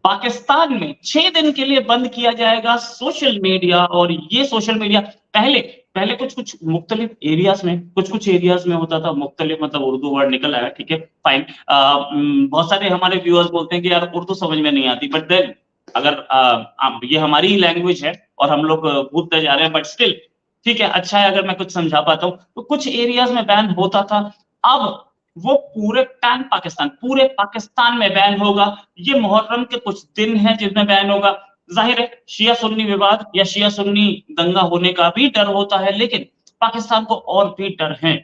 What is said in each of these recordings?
पाकिस्तान में 6 दिन के लिए बंद किया जाएगा सोशल मीडिया। और ये सोशल मीडिया पहले पहले कुछ-कुछ मुख्तलिफ एरियाज़ में कुछ-कुछ एरियाज़ में होता था, मुख्तलिफ मतलब उर्दू वर्ड निकल आया, ठीक है, फाइन। बहुत सारे हमारे व्यूअर्स बोलते हैं कि यार उर्दू समझ में नहीं आती, बट देन अगर आप ये हमारी ही लैंग्वेज है और हम लोग कूदते जा रहे हैं, बट स्टिल ठीक है, अच्छा है अगर मैं कुछ समझा पाता हूँ। तो कुछ एरियाज़ में बैन होता था, अब वो पूरे पाकिस्तान में बैन होगा। ये मुहर्रम के कुछ दिन हैं जिनमें बैन होगा। ज़ाहिर है शिया-सुन्नी विवाद या शिया-सुन्नी दंगा होने का भी डर होता है, लेकिन पाकिस्तान को और भी डर हैं।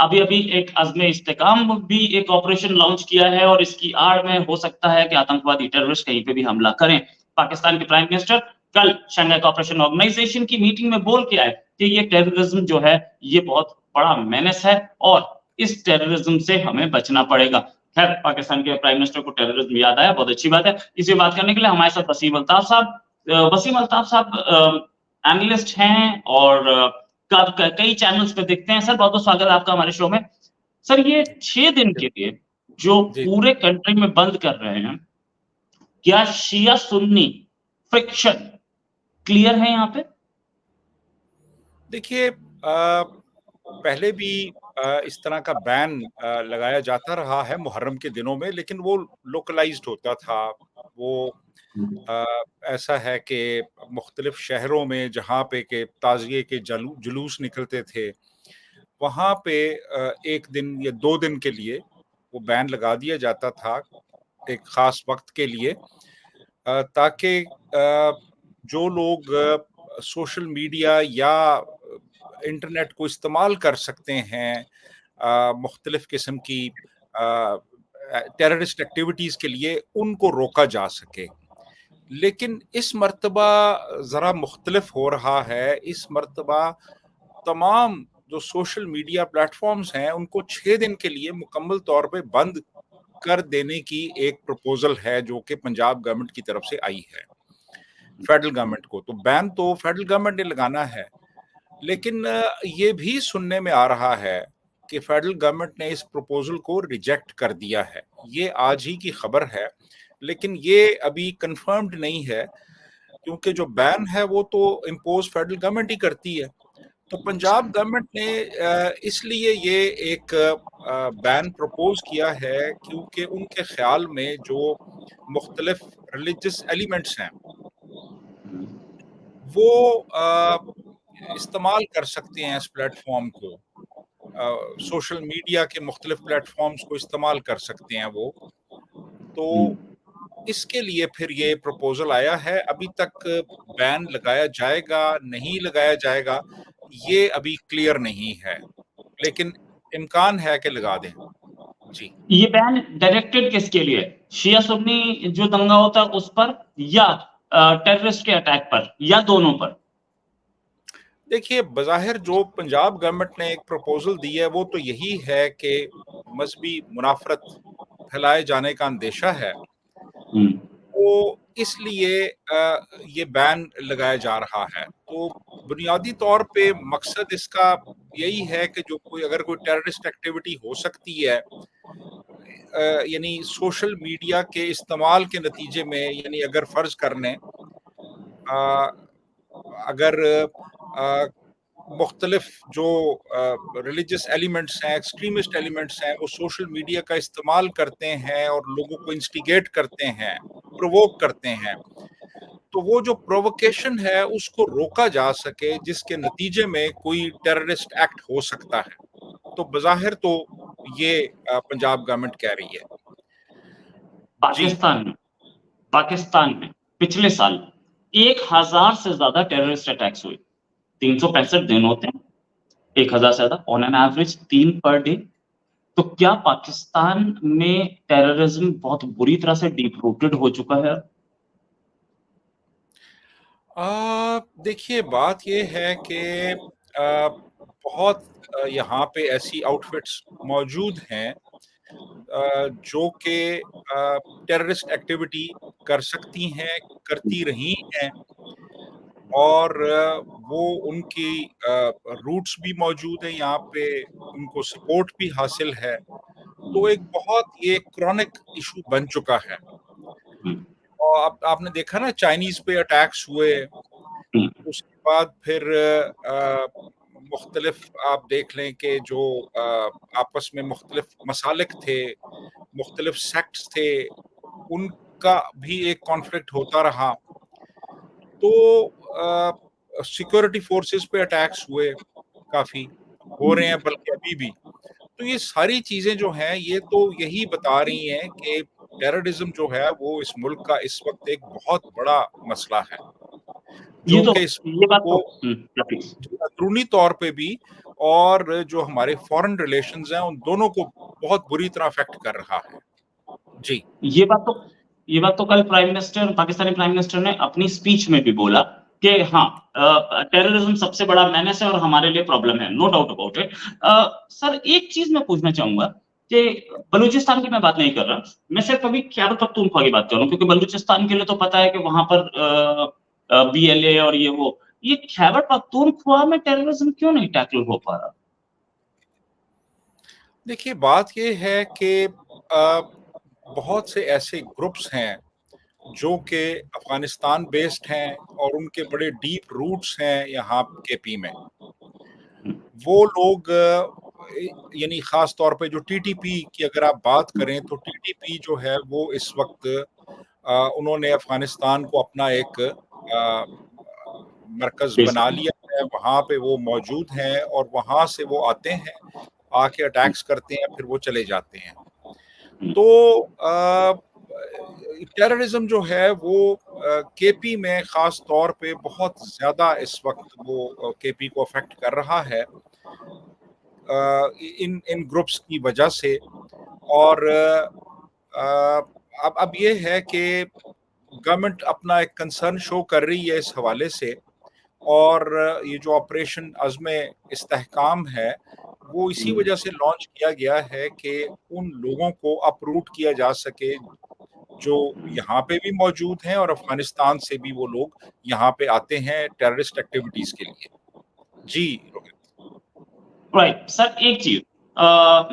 अभी-अभी एक अज़्म-ए-इस्तेकाम भी एक ऑपरेशन लॉन्च किया है और इसकी आड़ में हो सकता है कि आतंकवादी टेररिस्ट कहीं पे भी हमला करें। पाकिस्तान के प्राइम मिनिस्टर कल शंघाई कोऑपरेशन ऑर्गनाइज़ेशन की मीटिंग में बोल के आए कि ये टेररिज़्म जो है, ये बहुत बड़ा मेनेस है और इस टेररिज़्म से हमें बचना पड़ेगा। खैर पाकिस्तान के प्राइम मिनिस्टर को टेररिज़्म याद आया, बहुत अच्छी बात है। इसी बात करने के लिए हमारे साथ वसीम अल्ताफ साहब वसीम अल्ताफ साहब एनालिस्ट हैं और कई चैनल्स पे दिखते हैं। सर बहुत-बहुत स्वागत है आपका हमारे शो में। सर ये 6 दिन के लिए जो जी। पूरे कंट्री में बंद कर रहे हैं, क्या शिया-सुन्नी फ्रिक्शन क्लियर है यहाँ पे? देखिए पहले भी इस तरह का बैन लगाया जाता रहा है मुहर्रम के दिनों में, लेकिन वो लोकलाइज्ड होता था। वो ऐसा है कि मुख्तलिफ शहरों में जहाँ पे के ताज़िये के जुलूस निकलते थे, वहाँ पे 1 दिन या 2 दिन के लिए वो बैन लगा दिया जाता था, एक ख़ास वक़्त के लिए, ताकि जो लोग सोशल मीडिया या इंटरनेट को इस्तेमाल कर सकते हैं मुख्तलिफ किस्म की टेररिस्ट एक्टिविटीज़ के लिए, उनको रोका जा सके। लेकिन इस मर्तबा ज़रा मुख्तलिफ हो रहा है। इस मर्तबा तमाम जो सोशल मीडिया प्लेटफ़ॉर्म्स हैं, उनको 6 दिन के लिए मुकम्मल तौर पे बंद कर देने की एक प्रपोज़ल है, जो कि पंजाब गवर्नमेंट की तरफ से आई है, फेडरल गवर्नमेंट को। तो बैन तो फेडरल गवर्नमेंट ने लगाना है, लेकिन ये भी सुनने में आ रहा है कि फेडरल गवर्नमेंट ने इस प्रपोज़ल को रिजेक्ट कर दिया है। ये आज ही की खबर है, लेकिन ये अभी कन्फर्म्ड नहीं है, क्योंकि जो बैन है वो तो इम्पोज़ फेडरल गवर्नमेंट ही करती है। तो पंजाब गवर्नमेंट ने इसलिए ये एक बैन प्रपोज़ किया है, क्योंकि उनके ख़्याल में जो मुख्तलिफ रिलीजियस एलिमेंट्स हैं, वो इस्तेमाल कर सकते हैं इस प्लेटफ़ॉर्म को। सोशल मीडिया के मुख्तलिफ प्लेटफ़ॉर्म्स को इस्तेमाल कर सकते हैं वो। तो इसके लिए फिर ये प्रपोज़ल आया है। अभी तक बैन लगाया जाएगा, नहीं लगाया जाएगा, ये अभी क्लियर नहीं है, लेकिन इम्कान है कि लगा दें। जी। ये बैन डायरेक्टेड किसके लिए है? शिया-सुन्नी जो दंगा होता है उस पर या टेररिस्ट के अटैक पर या दोनों पर? देखिए, बज़ाहिर जो पंजाब गवर्नमेंट ने एक प्रपोज़ल दी है, वो तो यही है कि मज़हबी मुनाफ़रत फैलाए जाने का अंदेशा है। तो इसलिए ये बैन लगाया जा रहा है। तो बुनियादी तौर पे मकसद इसका यही है कि जो कोई अगर कोई टेररिस्ट एक्टिविटी हो सकती है, यानी सोशल मीडिया के इस्तेमाल के नतीजे में, यानी अगर फ़र्ज़ कर लें अगर मुख्तलिफ जो रिलीजियस एलिमेंट्स हैं, एक्सट्रीमिस्ट एलिमेंट्स हैं, वो सोशल मीडिया का इस्तेमाल करते हैं और लोगों को इंस्टिगेट करते हैं, प्रोवोक करते हैं, तो वो जो प्रोवोकेशन है उसको रोका जा सके, जिसके नतीजे में कोई टेररिस्ट एक्ट हो सकता है। तो बज़ाहिर तो ये पंजाब गवर्नमेंट कह रही है। जी। पाकिस्तान में पिछले साल 1000 से ज़्यादा टेररिस्ट अटैक्स हुए। 365 दिन होते हैं, 1000 से ज़्यादा on an average 3 per day. तो क्या पाकिस्तान में टेररिज़्म बहुत बुरी तरह से डीप रूटेड हो चुका है? देखिए, बात ये है कि बहुत यहाँ पे ऐसी आउटफिट्स मौजूद हैं जो कि टेररिस्ट एक्टिविटी कर सकती हैं, करती रही हैं, और वो उनकी रूट्स भी मौजूद हैं यहाँ पे, उनको सपोर्ट भी हासिल है। तो एक बहुत ये क्रॉनिक इशू बन चुका है। और आपने देखा ना चाइनीज पे अटैक्स हुए, उसके बाद फिर मुख्तलिफ आप देख लें कि जो आपस में मुख्तलिफ मसालिक थे, मुख्तलिफ सेक्ट्स थे, उनका भी एक कॉन्फ्लिक्ट होता रहा। तो सिक्योरिटी फोर्सेस पे अटैक्स हुए, काफी हो रहे हैं बल्कि अभी भी। तो ये सारी चीजें जो हैं ये तो यही बता रही हैं कि टेररिज्म जो है वो इस मुल्क का इस वक्त एक बहुत बड़ा मसला है, ये जो तो कि इस ये बात तो को प्लीज। अंदरूनी तौर पे भी और जो हमारे फॉरेन रिलेशंस हैं उन दोनों को बहुत बुरी तरह अफेक्ट कर रहा है। जी। ये बात तो कल prime minister, Pakistani prime minister ने अपनी स्पीच में भी बोला कि हाँ, टेररिज्म सबसे बड़ा मेनेस है और हमारे लिए प्रॉब्लम है, no doubt about it. Sir एक चीज मैं पूछना चाहूंगा कि बलूचिस्तान की मैं बात नहीं कर रहा, मैं सिर्फ अभी खैबर पख्तूनख्वा की बात कर रहा हूँ, क्योंकि बलूचिस्तान के लिए तो पता है कि वहां पर BLA और ये खैबर पख्तूनख्वा में टेररिज्म क्यों नहीं टैकल हो पा रहा? देखिए बात ये है कि बहुत से ऐसे ग्रुप्स हैं जो कि अफगानिस्तान बेस्ड हैं और उनके बड़े डीप रूट्स हैं यहाँ KP में। वो लोग यानी खास तौर पे जो TTP की अगर आप बात करें तो TTP जो है वो इस वक्त उन्होंने अफगानिस्तान को अपना एक मरकज बना लिया है, वहाँ पे वो मौजूद हैं और वहाँ से वो आते हैं, आके अटैक्स करते हैं, फिर वो चले जाते हैं। तो टेररिज्म जो है वो KP में खास तौर पे बहुत ज्यादा इस वक्त वो KP को अफेक्ट कर रहा है इन इन ग्रुप्स की वजह से। और अब ये है कि गवर्नमेंट अपना एक कंसर्न शो कर रही है इस हवाले से, और ये जो ऑपरेशन अज़्म इस्तेहकाम है वो इसी वजह से लॉन्च किया गया है कि उन लोगों को अपरूट किया जा सके जो यहाँ पे भी मौजूद हैं और अफगानिस्तान से भी वो लोग यहाँ पे आते हैं टेररिस्ट एक्टिविटीज के लिए। जी रोहित। राइट सर, एक चीज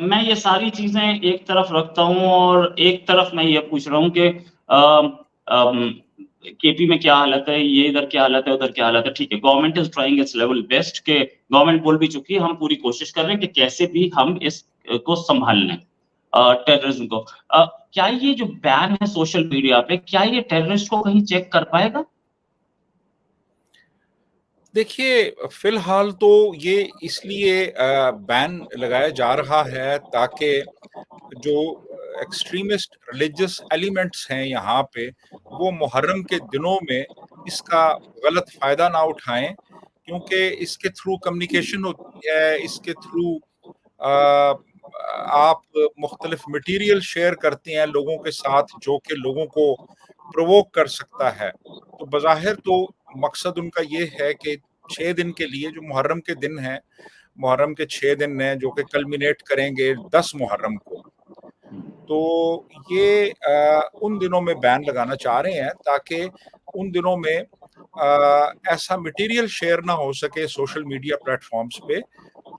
मैं ये सारी चीजें एक तरफ रखता हूँ और एक तरफ मैं ये पूछ रहा हूँ कि KP में क्या हालत है, ये इधर क्या हालत है, उधर क्या हालत है। ठीक है, government is trying it's level best, के गवर्नमेंट बोल भी चुकी है हम पूरी कोशिश कर रहे हैं कि कैसे भी हम इस को संभाल लें टेररिज्म को। क्या ये जो बैन है सोशल मीडिया पे, क्या ये टेररिस्ट को कहीं चेक कर पाएगा? देखिए फिलहाल तो ये इसलिए बैन लगाया जा रहा है ताकि जो एक्सट्रीमिस्ट रिलीजियस एलिमेंट्स हैं यहाँ पे वो मुहर्रम के दिनों में इसका गलत फायदा ना उठाएं, क्योंकि इसके थ्रू कम्युनिकेशन होती है, इसके थ्रू आप मुख्तलिफ मटेरियल शेयर करते हैं लोगों के साथ जो कि लोगों को प्रोवोक कर सकता है। तो बज़ाहिर तो मकसद उनका ये है कि 6 दिन के लिए जो मुहर्रम के दिन हैं, मुहर्रम के 6 दिन हैं जो कि कल्मिनेट करेंगे 10 मुहर्रम को, तो ये उन दिनों में बैन लगाना चाह रहे हैं ताकि उन दिनों में ऐसा मटेरियल शेयर ना हो सके सोशल मीडिया प्लेटफॉर्म्स पे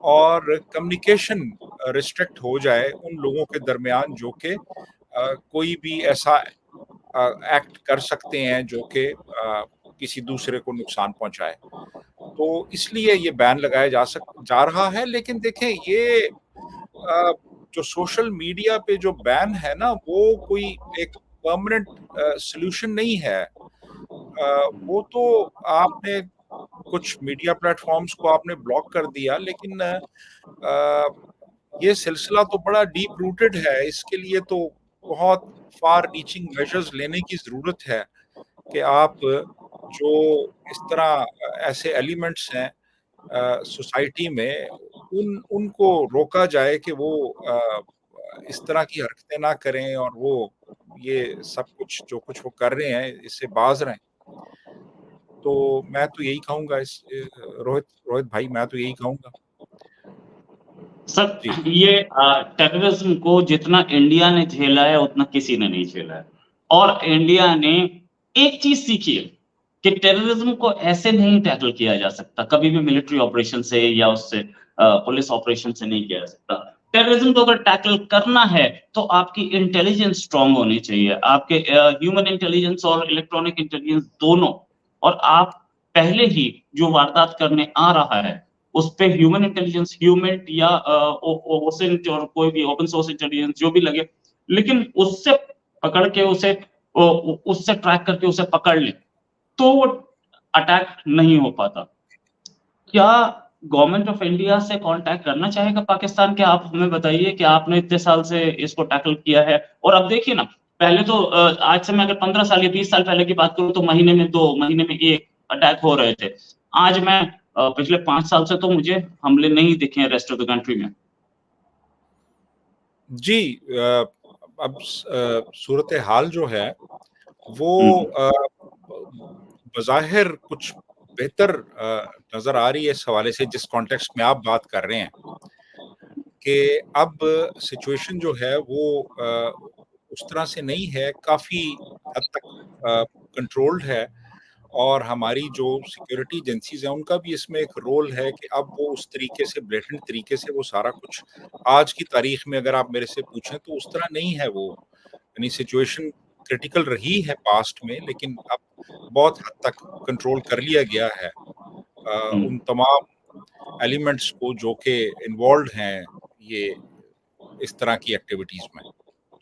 और कम्युनिकेशन रिस्ट्रिक्ट हो जाए उन लोगों के दरमियान जो कि कोई भी ऐसा एक्ट कर सकते हैं जो कि किसी दूसरे को नुकसान पहुंचाए। तो इसलिए ये बैन लगाया जा रहा है। लेकिन देखें ये जो सोशल मीडिया पे जो बैन है ना वो कोई एक परमानेंट सॉल्यूशन नहीं है। वो तो आपने कुछ मीडिया प्लेटफॉर्म्स को आपने ब्लॉक कर दिया, लेकिन ये सिलसिला तो बड़ा डीप रूटेड है। इसके लिए तो बहुत फार रीचिंग मेजर्स लेने की ज़रूरत है कि आप जो इस तरह ऐसे एलिमेंट्स हैं सोसाइटी में उनको रोका जाए कि वो इस तरह की हरकतें ना करें और वो ये सब कुछ जो कुछ वो कर रहे हैं इससे बाज रहें। तो मैं तो यही कहूँगा रोहित भाई, मैं तो यही कहूँगा। सर जी। ये टेररिज्म को जितना इंडिया ने झेला है उतना किसी ने नहीं झेला है, और इंडिया ने एक चीज सीखी है कि टेररिज्म को ऐसे नहीं टैकल किया जा सकता, कभी भी मिलिट्री ऑपरेशन से या उससे पुलिस ऑपरेशन से नहीं किया जा सकता। टेररिज्म को अगर टैकल करना है तो आपकी इंटेलिजेंस स्ट्रांग होनी चाहिए, आपके ह्यूमन इंटेलिजेंस और इलेक्ट्रॉनिक इंटेलिजेंस दोनों। और आप पहले ही जो वारदात करने आ रहा है उस पे ह्यूमन इंटेलिजेंस, ह्यूमेंट या ओसेंट और कोई भी ओपन सोर्स इंटेलिजेंस जो भी लगे, लेकिन उससे पकड़ के उसे उससे ट्रैक करके उसे पकड़ ले तो वो अटैक नहीं हो पाता। क्या गवर्नमेंट ऑफ इंडिया से कांटेक्ट करना चाहेगा पाकिस्तान? क्या आप हमें बताइए कि आपने इतने साल से इसको टैकल किया है। और अब देखिए ना, पहले तो आज से मैं अगर 15 साल या 20 साल पहले की बात करूं तो महीने में 2, महीने में 1 अटैक हो रहे थे। आज मैं पिछले 5 साल से तो मुझे हमले नहीं दिखे हैं रेस्ट ऑफ द कंट्री में। जी, अब सूरत हाल जो है वो बज़ाहिर कुछ बेहतर नज़र आ रही है इस हवाले से, जिस कॉन्टेक्स्ट में आप बात कर रहे हैं कि अब सिचुएशन जो है वो उस तरह से नहीं है, काफ़ी हद तक कंट्रोल्ड है। और हमारी जो सिक्योरिटी एजेंसीज़ हैं उनका भी इसमें एक रोल है कि अब वो उस तरीके से ब्लेटेंट तरीके से वो सारा कुछ, आज की तारीख में अगर आप मेरे से पूछें तो उस तरह नहीं है वो। यानी सिचुएशन क्रिटिकल रही है पास्ट में, लेकिन अब बहुत हद तक कंट्रोल कर लिया गया है उन तमाम एलिमेंट्स को जो कि इन्वॉल्व हैं ये इस तरह की एक्टिविटीज में।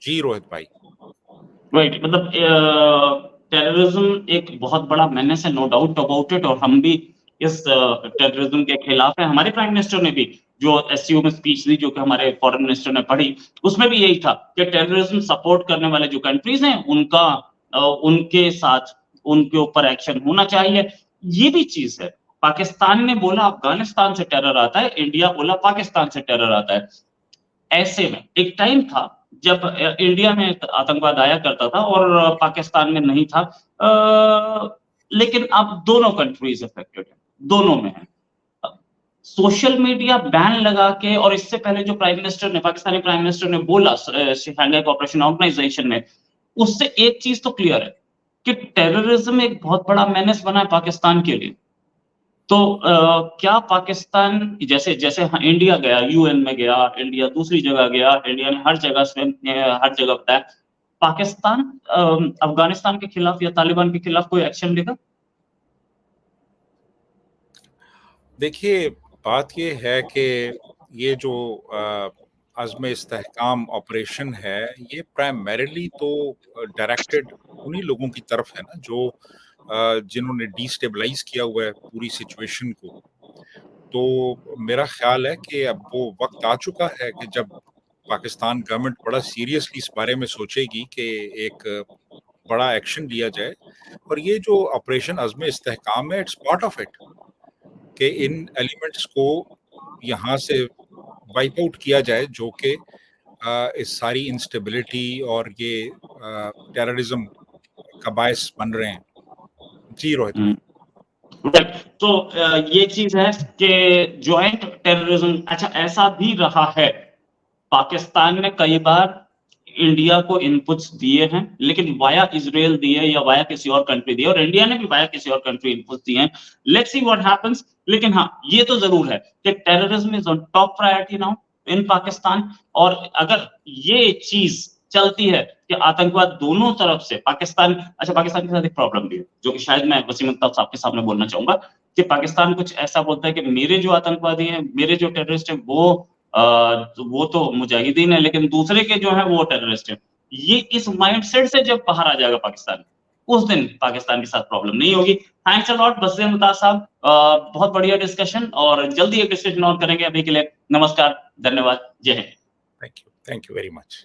जी रोहित भाई। राइट, मतलब टेररिज्म एक बहुत बड़ा मेनेस है, नो डाउट अबाउट इट। और हम भी इस टेररिज्म के खिलाफ हैं। हमारे प्राइम मिनिस्टर ने भी जो एससीओ में स्पीच दी, जो कि हमारे फॉरेन मिनिस्टर ने पढ़ी, उसमें भी यही था कि टेररिज्म सपोर्ट करने वाले जो कंट्रीज हैं उनका उनके साथ उनके ऊपर एक्शन होना चाहिए। ये भी चीज है, पाकिस्तान ने बोला अफगानिस्तान से टेरर आता है, इंडिया बोला पाकिस्तान से टेरर आता है। ऐसे में एक टाइम था जब इंडिया में आतंकवाद आया करता था और पाकिस्तान में नहीं था। लेकिन अब दोनों कंट्रीज अफेक्टेड है, दोनों में है। सोशल मीडिया बैन लगा के, और इससे पहले जो प्राइम मिनिस्टर ने, पाकिस्तानी प्राइम मिनिस्टर ने बोला शंघाई कोऑपरेशन ऑर्गेनाइजेशन में, उससे एक चीज तो क्लियर है कि टेररिज्म एक बहुत बड़ा मेनेस बना है पाकिस्तान के लिए। तो क्या पाकिस्तान जैसे जैसे इंडिया गया, यूएन में गया, इंडिया दूसरी जगह गया, इंडिया ने हर जगह से हर जगह बताया, पाकिस्तान अफगानिस्तान के खिलाफ या तालिबान के खिलाफ कोई एक्शन लेगा? देखिए, बात ये है कि ये जो अज़्म इस्तेहकाम ऑपरेशन है, ये प्राइमरीली तो डायरेक्टेड उन्हीं लोगों की तरफ है ना जो जिन्होंने डिस्टेबलाइज़ किया हुआ है पूरी सिचुएशन को। तो मेरा ख़्याल है कि अब वो वक़्त आ चुका है कि जब पाकिस्तान गवर्नमेंट बड़ा सीरियसली इस बारे में सोचेगी कि एक बड़ा एक्शन लिया जाए। और ये जो ऑपरेशन अज़्म इस्तेहकाम है, इट्स पार्ट ऑफ इट, कि इन एलिमेंट्स को यहाँ से वाइप आउट किया जाए जो कि इस सारी इंस्टेबिलिटी और ये टेररिज्म का बायस बन रहे हैं। जी रोहित भाई। राइट, तो ये चीज है कि ज्वाइंट टेररिज्म, अच्छा ऐसा भी रहा है, पाकिस्तान ने कई बार इंडिया को इनपुट्स दिए हैं, लेकिन वाया इजराइल दिए या वाया किसी और कंट्री दिए, और इंडिया ने भी वाया किसी और कंट्री इनपुट्स दिए हैं। Let's see what happens. लेकिन हाँ, ये तो जरूर है कि terrorism is on top priority now in Pakistan. और अगर ये चीज चलती है कि आतंकवाद दोनों तरफ से पाकिस्तान, अच्छा पाकिस्तान के साथ एक प्रॉब्लम भी है जो कि शायद मैं वसीम अख्तर साहब के सामने बोलना चाहूंगा, कि पाकिस्तान कुछ ऐसा बोलता है कि मेरे जो आतंकवादी हैं, मेरे जो टेररिस्ट हैं, वो तो मुजाहिदीन है, लेकिन दूसरे के जो है वो टेररिस्ट है। ये इस माइंडसेट से जब बाहर आ जाएगा पाकिस्तान, उस दिन पाकिस्तान के साथ प्रॉब्लम नहीं होगी। Thanks a lot Waseem Mumtaz sahab, बहुत बढ़िया डिस्कशन, और जल्दी एक डिस्कशन और करेंगे। अभी के लिए नमस्कार, धन्यवाद, जय Hind. Thank you very much.